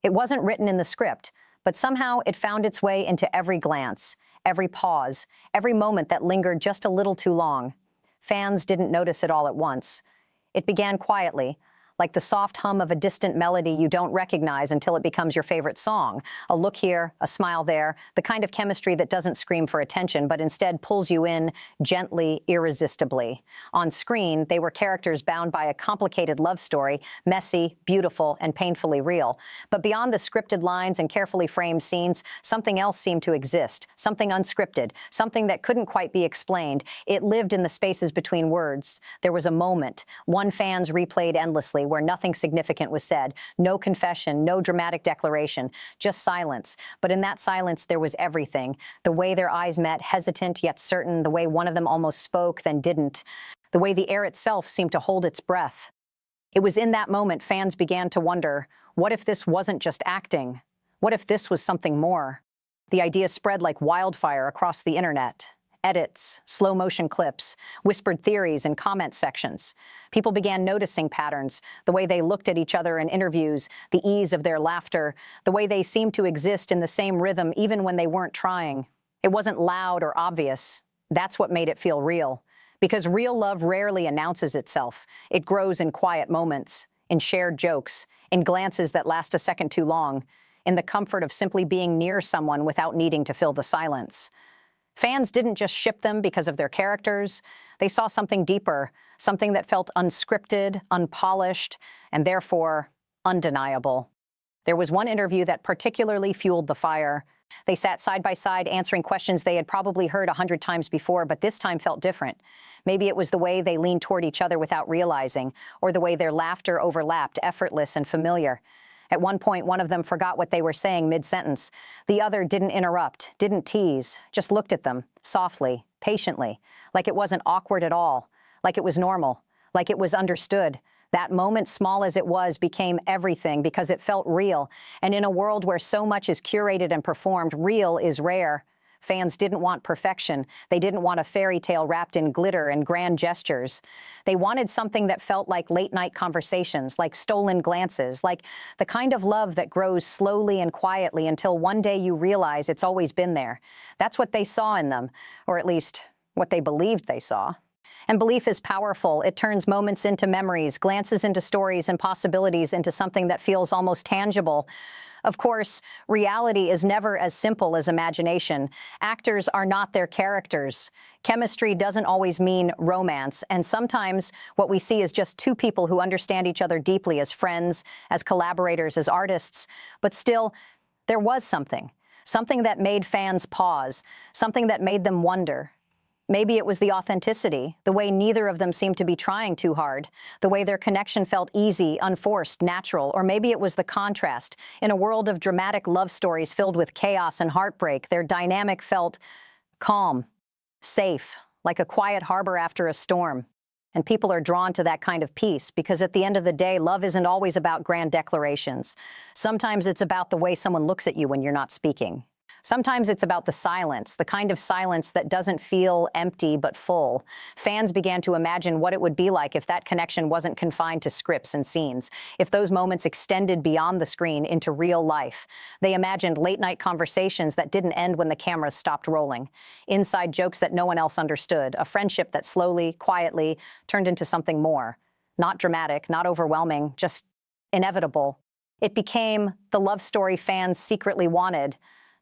It wasn't written in the script, but somehow it found its way into every glance, every pause, every moment that lingered just a little too long. Fans didn't notice it all at once. It began quietly, like the soft hum of a distant melody you don't recognize until it becomes your favorite song. A look here, a smile there, the kind of chemistry that doesn't scream for attention, but instead pulls you in gently, irresistibly. On screen, they were characters bound by a complicated love story, messy, beautiful, and painfully real. But beyond the scripted lines and carefully framed scenes, something else seemed to exist, something unscripted, something that couldn't quite be explained. It lived in the spaces between words. There was a moment, one fans replayed endlessly, where nothing significant was said, no confession, no dramatic declaration, just silence. But in that silence, there was everything. The way their eyes met, hesitant yet certain, the way one of them almost spoke, then didn't, the way the air itself seemed to hold its breath. It was in that moment fans began to wonder, what if this wasn't just acting? What if this was something more? The idea spread like wildfire across the internet. Edits, slow-motion clips, whispered theories in comment sections. People began noticing patterns, the way they looked at each other in interviews, the ease of their laughter, the way they seemed to exist in the same rhythm even when they weren't trying. It wasn't loud or obvious. That's what made it feel real. Because real love rarely announces itself. It grows in quiet moments, in shared jokes, in glances that last a second too long, in the comfort of simply being near someone without needing to fill the silence. Fans didn't just ship them because of their characters. They saw something deeper, something that felt unscripted, unpolished, and therefore undeniable. There was one interview that particularly fueled the fire. They sat side by side answering questions they had probably heard 100 times before, but this time felt different. Maybe it was the way they leaned toward each other without realizing, or the way their laughter overlapped, effortless and familiar. At one point, one of them forgot what they were saying mid-sentence. The other didn't interrupt, didn't tease, just looked at them, softly, patiently, like it wasn't awkward at all, like it was normal, like it was understood. That moment, small as it was, became everything because it felt real. And in a world where so much is curated and performed, real is rare. Fans didn't want perfection. They didn't want a fairy tale wrapped in glitter and grand gestures. They wanted something that felt like late-night conversations, like stolen glances, like the kind of love that grows slowly and quietly until one day you realize it's always been there. That's what they saw in them, or at least what they believed they saw. And belief is powerful. It turns moments into memories, glances into stories, and possibilities into something that feels almost tangible. Of course, reality is never as simple as imagination. Actors are not their characters. Chemistry doesn't always mean romance, and sometimes what we see is just two people who understand each other deeply as friends, as collaborators, as artists. But still, there was something that made fans pause, something that made them wonder. Maybe it was the authenticity, the way neither of them seemed to be trying too hard, the way their connection felt easy, unforced, natural, or maybe it was the contrast. In a world of dramatic love stories filled with chaos and heartbreak, their dynamic felt calm, safe, like a quiet harbor after a storm. And people are drawn to that kind of peace because at the end of the day, love isn't always about grand declarations. Sometimes it's about the way someone looks at you when you're not speaking. Sometimes it's about the silence, the kind of silence that doesn't feel empty but full. Fans began to imagine what it would be like if that connection wasn't confined to scripts and scenes, if those moments extended beyond the screen into real life. They imagined late-night conversations that didn't end when the cameras stopped rolling, inside jokes that no one else understood, a friendship that slowly, quietly turned into something more. Not dramatic, not overwhelming, just inevitable. It became the love story fans secretly wanted,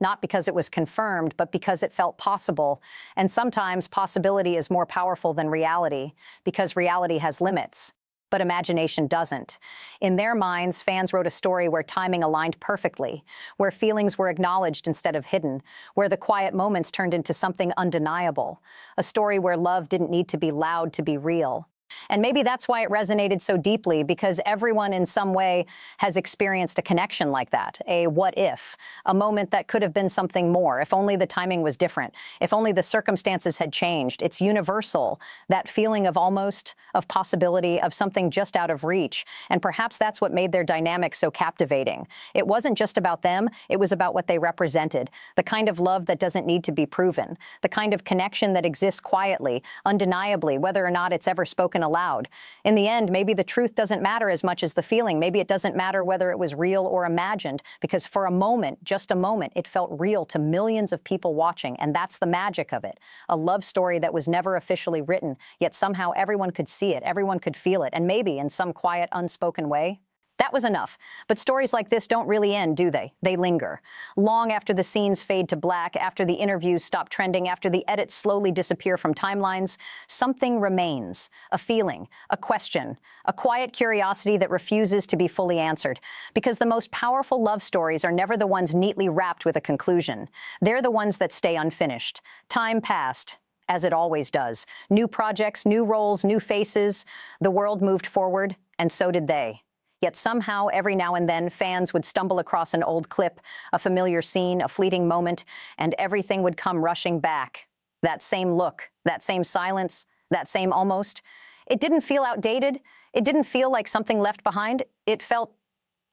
not because it was confirmed, but because it felt possible. And sometimes possibility is more powerful than reality, because reality has limits, but imagination doesn't. In their minds, fans wrote a story where timing aligned perfectly, where feelings were acknowledged instead of hidden, where the quiet moments turned into something undeniable, a story where love didn't need to be loud to be real. And maybe that's why it resonated so deeply, because everyone in some way has experienced a connection like that, a what if, a moment that could have been something more, if only the timing was different, if only the circumstances had changed. It's universal, that feeling of almost, of possibility, of something just out of reach. And perhaps that's what made their dynamic so captivating. It wasn't just about them, it was about what they represented, the kind of love that doesn't need to be proven, the kind of connection that exists quietly, undeniably, whether or not it's ever spoken allowed. In the end, maybe the truth doesn't matter as much as the feeling. Maybe it doesn't matter whether it was real or imagined, because for a moment, just a moment, it felt real to millions of people watching, and that's the magic of it. A love story that was never officially written, yet somehow everyone could see it, everyone could feel it, and maybe in some quiet, unspoken way, that was enough. But stories like this don't really end, do they? They linger. Long after the scenes fade to black, after the interviews stop trending, after the edits slowly disappear from timelines, something remains. A feeling, a question, a quiet curiosity that refuses to be fully answered. Because the most powerful love stories are never the ones neatly wrapped with a conclusion. They're the ones that stay unfinished. Time passed, as it always does. New projects, new roles, new faces. The world moved forward, and so did they. Yet somehow, every now and then, fans would stumble across an old clip, a familiar scene, a fleeting moment, and everything would come rushing back. That same look, that same silence, that same almost. It didn't feel outdated. It didn't feel like something left behind. It felt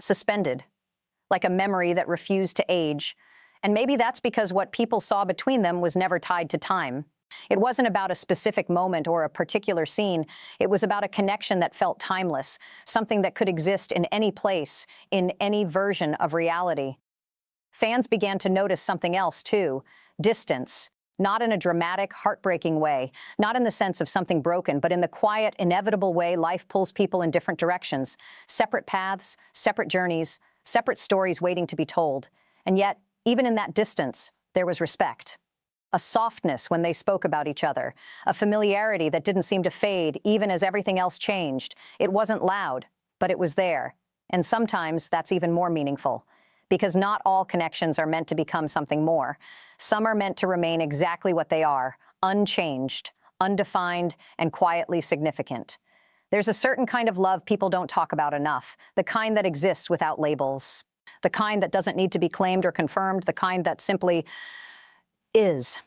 suspended, like a memory that refused to age. And maybe that's because what people saw between them was never tied to time. It wasn't about a specific moment or a particular scene. It was about a connection that felt timeless, something that could exist in any place, in any version of reality. Fans began to notice something else, too: distance. Not in a dramatic, heartbreaking way, not in the sense of something broken, but in the quiet, inevitable way life pulls people in different directions. Separate paths, separate journeys, separate stories waiting to be told. And yet, even in that distance, there was respect. A softness when they spoke about each other, a familiarity that didn't seem to fade even as everything else changed. It wasn't loud, but it was there. And sometimes that's even more meaningful, because not all connections are meant to become something more. Some are meant to remain exactly what they are, unchanged, undefined, and quietly significant. There's a certain kind of love people don't talk about enough, the kind that exists without labels, the kind that doesn't need to be claimed or confirmed, the kind that simply is.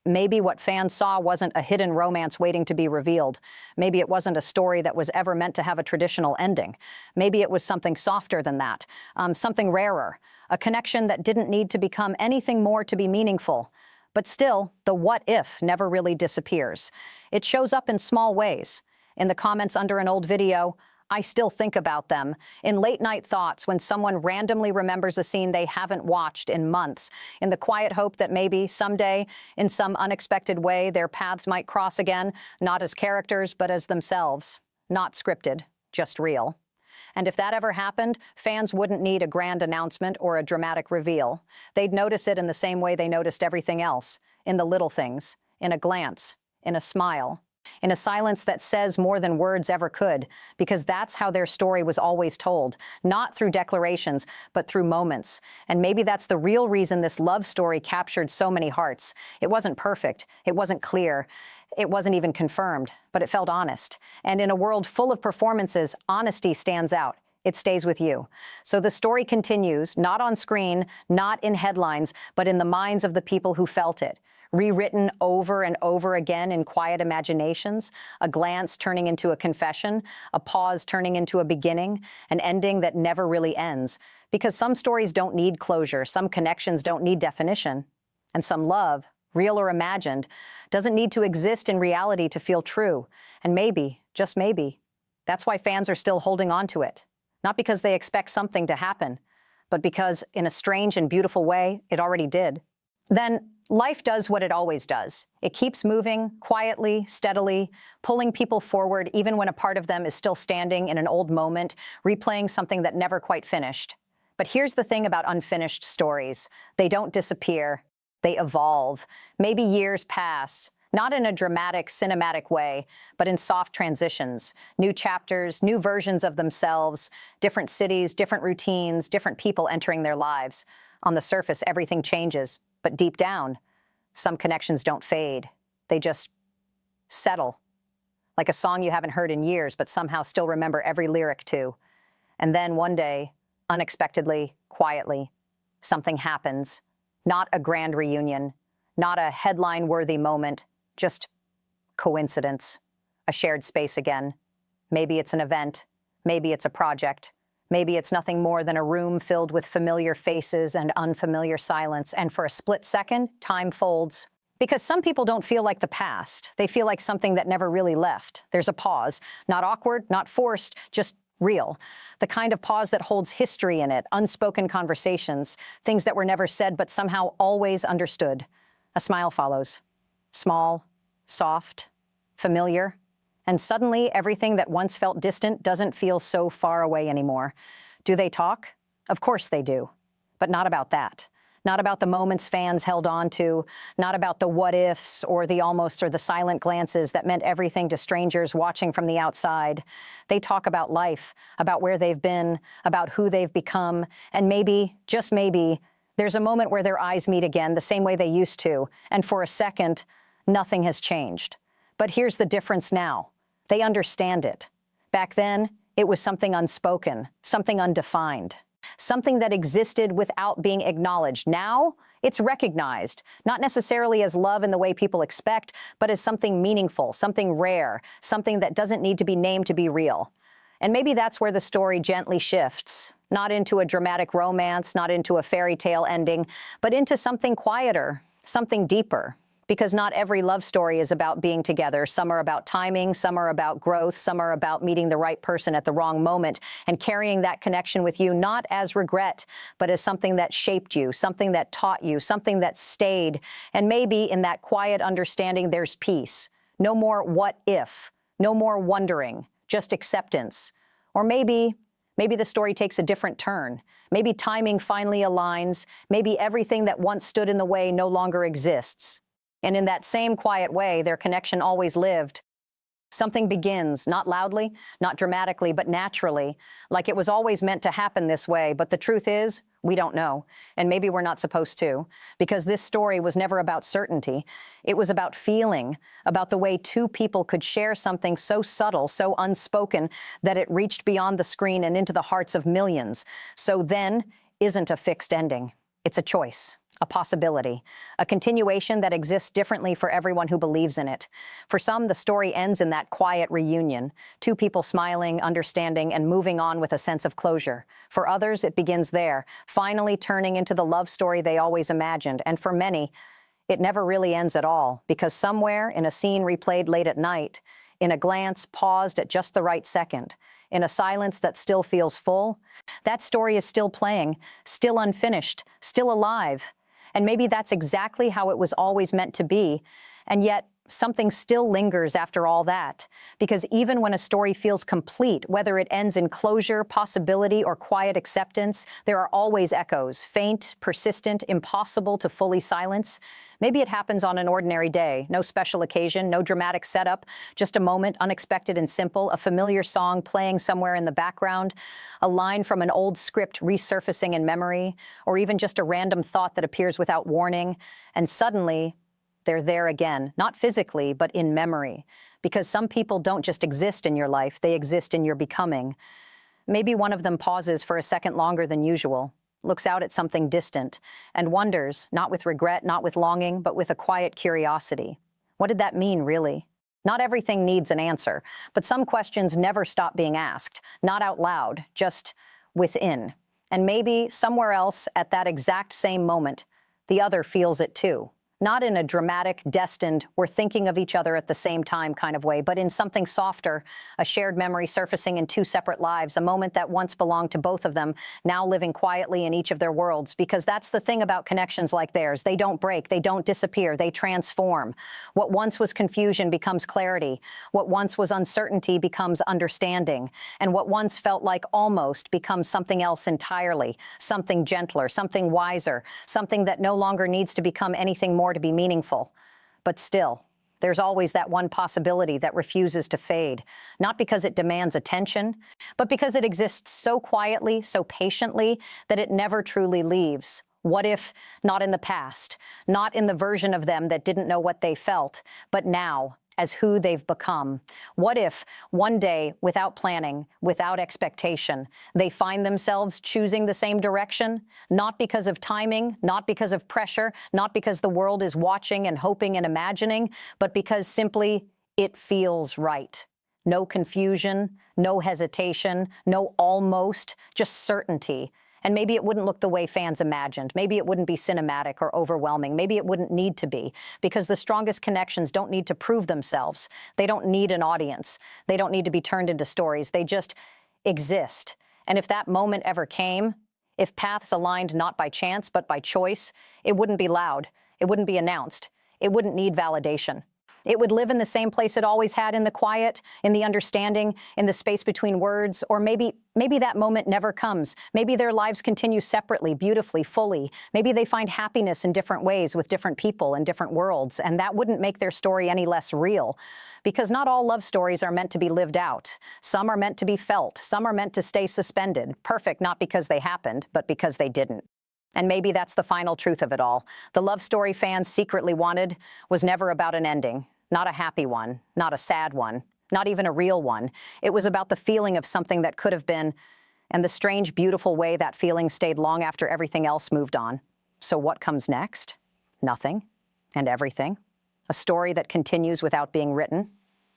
Maybe what fans saw wasn't a hidden romance waiting to be revealed. Maybe it wasn't a story that was ever meant to have a traditional ending. Maybe it was something softer than that, something rarer, a connection that didn't need to become anything more to be meaningful. But still, the what if never really disappears. It shows up in small ways. In the comments under an old video, I still think about them. In late-night thoughts when someone randomly remembers a scene they haven't watched in months, in the quiet hope that maybe someday, in some unexpected way, their paths might cross again, not as characters, but as themselves. Not scripted, just real. And if that ever happened, fans wouldn't need a grand announcement or a dramatic reveal. They'd notice it in the same way they noticed everything else, in the little things, in a glance, in a smile. In a silence that says more than words ever could, because that's how their story was always told, not through declarations, but through moments. And maybe that's the real reason this love story captured so many hearts. It wasn't perfect, it wasn't clear, it wasn't even confirmed, but it felt honest. And in a world full of performances, honesty stands out. It stays with you. So the story continues, not on screen, not in headlines, but in the minds of the people who felt it. Rewritten over and over again in quiet imaginations, a glance turning into a confession, a pause turning into a beginning, an ending that never really ends. Because some stories don't need closure, some connections don't need definition, and some love, real or imagined, doesn't need to exist in reality to feel true. And maybe, just maybe, that's why fans are still holding on to it. Not because they expect something to happen, but because, in a strange and beautiful way, it already did. Then life does what it always does. It keeps moving, quietly, steadily, pulling people forward even when a part of them is still standing in an old moment, replaying something that never quite finished. But here's the thing about unfinished stories. They don't disappear. They evolve. Maybe years pass, not in a dramatic, cinematic way, but in soft transitions. New chapters, new versions of themselves, different cities, different routines, different people entering their lives. On the surface, everything changes. But deep down, some connections don't fade. They just settle. Like a song you haven't heard in years, but somehow still remember every lyric to. And then one day, unexpectedly, quietly, something happens. Not a grand reunion, not a headline-worthy moment, just coincidence. A shared space again. Maybe it's an event. Maybe it's a project. Maybe it's nothing more than a room filled with familiar faces and unfamiliar silence, and for a split second, time folds, Because some people don't feel like the past. They feel like something that never really left. There's a pause, not awkward, not forced, just real. The kind of pause that holds history in it, unspoken conversations, things that were never said but somehow always understood. A smile follows. Small, soft, familiar. And suddenly, everything that once felt distant doesn't feel so far away anymore. Do they talk? Of course they do. But not about that. Not about the moments fans held on to, not about the what-ifs or the almost or the silent glances that meant everything to strangers watching from the outside. They talk about life, about where they've been, about who they've become, and maybe, just maybe, there's a moment where their eyes meet again the same way they used to, and for a second, nothing has changed. But here's the difference now. They understand it. Back then, it was something unspoken, something undefined. Something that existed without being acknowledged. Now, it's recognized, not necessarily as love in the way people expect, but as something meaningful, something rare, something that doesn't need to be named to be real. And maybe that's where the story gently shifts, not into a dramatic romance, not into a fairy tale ending, but into something quieter, something deeper. Because not every love story is about being together. Some are about timing, some are about growth, some are about meeting the right person at the wrong moment and carrying that connection with you, not as regret, but as something that shaped you, something that taught you, something that stayed. And maybe in that quiet understanding, there's peace. No more what if, no more wondering, just acceptance. Or maybe the story takes a different turn. Maybe timing finally aligns. Maybe everything that once stood in the way no longer exists. And in that same quiet way, their connection always lived. Something begins, not loudly, not dramatically, but naturally, like it was always meant to happen this way. But the truth is, we don't know. And maybe we're not supposed to, because this story was never about certainty. It was about feeling, about the way two people could share something so subtle, so unspoken, that it reached beyond the screen and into the hearts of millions. So then isn't a fixed ending. It's a choice. A possibility, a continuation that exists differently for everyone who believes in it. For some, the story ends in that quiet reunion, two people smiling, understanding, and moving on with a sense of closure. For others, it begins there, finally turning into the love story they always imagined. And for many, it never really ends at all, because somewhere in a scene replayed late at night, in a glance paused at just the right second, in a silence that still feels full, that story is still playing, still unfinished, still alive. And maybe that's exactly how it was always meant to be. And yet, something still lingers after all that. Because even when a story feels complete, whether it ends in closure, possibility, or quiet acceptance, there are always echoes, faint, persistent, impossible to fully silence. Maybe it happens on an ordinary day, no special occasion, no dramatic setup, just a moment, unexpected and simple, a familiar song playing somewhere in the background, a line from an old script resurfacing in memory, or even just a random thought that appears without warning, and suddenly, they're there again, not physically, but in memory. Because some people don't just exist in your life, they exist in your becoming. Maybe one of them pauses for a second longer than usual, looks out at something distant, and wonders, not with regret, not with longing, but with a quiet curiosity. What did that mean, really? Not everything needs an answer, but some questions never stop being asked, not out loud, just within. And maybe somewhere else at that exact same moment, the other feels it too. Not in a dramatic, destined, we're thinking of each other at the same time kind of way, but in something softer, a shared memory surfacing in two separate lives, a moment that once belonged to both of them, now living quietly in each of their worlds. Because that's the thing about connections like theirs. They don't break, they don't disappear, they transform. What once was confusion becomes clarity. What once was uncertainty becomes understanding. And what once felt like almost becomes something else entirely, something gentler, something wiser, something that no longer needs to become anything more to be meaningful. But still, there's always that one possibility that refuses to fade, not because it demands attention, but because it exists so quietly, so patiently, that it never truly leaves. What if not in the past, not in the version of them that didn't know what they felt, but now, as who they've become? What if one day, without planning, without expectation, they find themselves choosing the same direction? Not because of timing, not because of pressure, not because the world is watching and hoping and imagining, but because simply it feels right. No confusion, no hesitation, no almost, just certainty. And maybe it wouldn't look the way fans imagined. Maybe it wouldn't be cinematic or overwhelming. Maybe it wouldn't need to be, because the strongest connections don't need to prove themselves. They don't need an audience. They don't need to be turned into stories. They just exist. And if that moment ever came, if paths aligned not by chance but by choice, it wouldn't be loud. It wouldn't be announced. It wouldn't need validation. It would live in the same place it always had, in the quiet, in the understanding, in the space between words. Or maybe that moment never comes. Maybe their lives continue separately, beautifully, fully. Maybe they find happiness in different ways with different people in different worlds, and that wouldn't make their story any less real. Because not all love stories are meant to be lived out. Some are meant to be felt. Some are meant to stay suspended, perfect not because they happened, but because they didn't. And maybe that's the final truth of it all. The love story fans secretly wanted was never about an ending. Not a happy one, not a sad one, not even a real one. It was about the feeling of something that could have been, and the strange, beautiful way that feeling stayed long after everything else moved on. So what comes next? Nothing and everything. A story that continues without being written.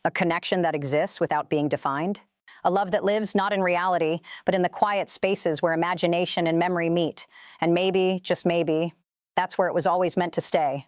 A connection that exists without being defined. A love that lives not in reality, but in the quiet spaces where imagination and memory meet. And maybe, just maybe, that's where it was always meant to stay.